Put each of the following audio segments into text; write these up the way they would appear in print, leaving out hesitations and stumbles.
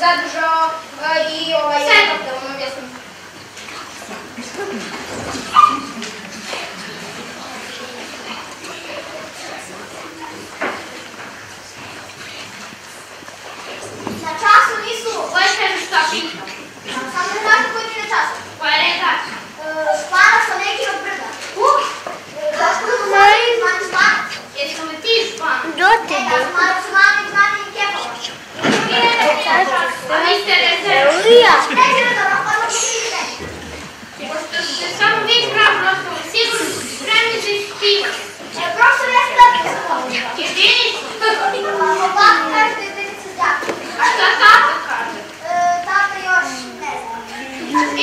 zadržao i jednog da vam objasnim. Na času nisu... Koje kažeš šta pita? Samo ne znam koji ti na času. Koja je redač? Španac sa nekim od brda. Zašto da mu zove zvani španac? Jesi li ti španac? Do tebe. Ja sam malo su mami zvani i kepova. A vi ste rezervni. Teorija. Rezervno, odmah ću vidite. Pošto ste samo vi pravi ostali, sigurno su spremni za ispitivanje. Profesor, ja sam da pisao. Jedinicu? Ovako kažete jedinicu zdjaka. A šta tata kaže? Tata još ne znam.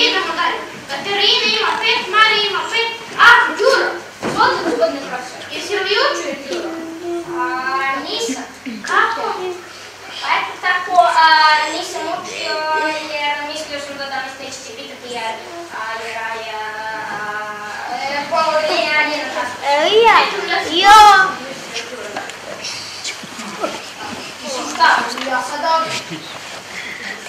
Idemo dalje. Katerina ima 5, Marija ima 5, a Đuro. Zvolite, gospodine profesor. Jesi li učio Đuro? Nisam. Kako? Pa eto tako, nisam učio jer mislio sam da danas nećete pitati jer polovina nije na času. Teorija. Jo. Šta? Ja sad ovdje.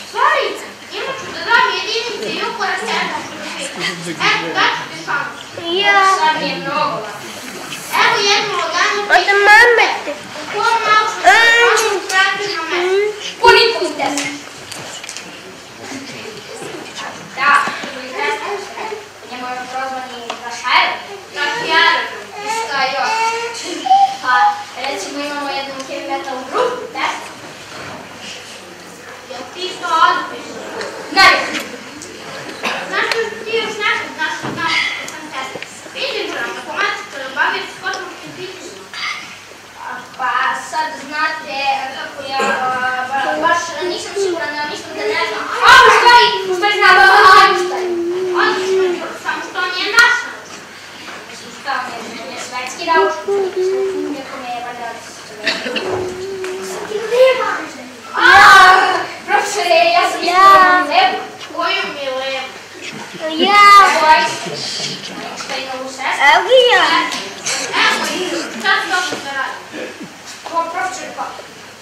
Stvari, imat ću da dam jedinice i ukorak jedna fotografija. Evo, daću ti šansu. Ja. Sad mi je mnogo lako. Evo jednu laganu Od mamete. u kom naučnom šansu prati na mesto. Koliko iz 10? Da, ili 10. Njemu je prozvani vaš aerodrom. Naš aerodrom. I šta još? Pa, recimo imamo jednu heavy metal grupu, 10. Jel ti što odpišu? Ne! Znaš što ti još nekad znaš od nas što sam testa? Vidim da matematika ljubavio s kosmoskim fizičnom. Pa sad znate kako ja baš nisam siguran, ja mislim da ne znam. A u stvari znam Einstein. Einstein, samo što on je naš naučnik. Mislim što on je švedski naučnik. Iako me je valjda sam ti leva. Profesore, ja sam ispala levu. Koju mi je levu? Ja. Einsteinovu sestru. Evo ja. Evo i sad dobro da radim. Ko profesor pa,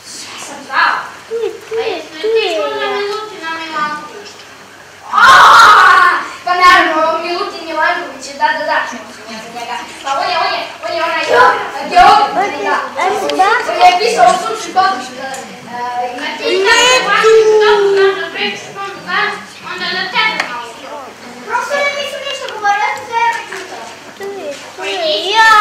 sve sam znao. Pa jesmo li ti čuli Milutina Milanković? Pa naravno, Milutin Milanković je, da, čuo sam ja za njega. Pa on je onaj geograf, da. On je pisao o sunčnim područjima. Kad ti tako važeš što znaš da pričaš tom danas, onda da tebe naučio. Profesor, ja nisam ništa govorio, ja sam sve čutao. Ja.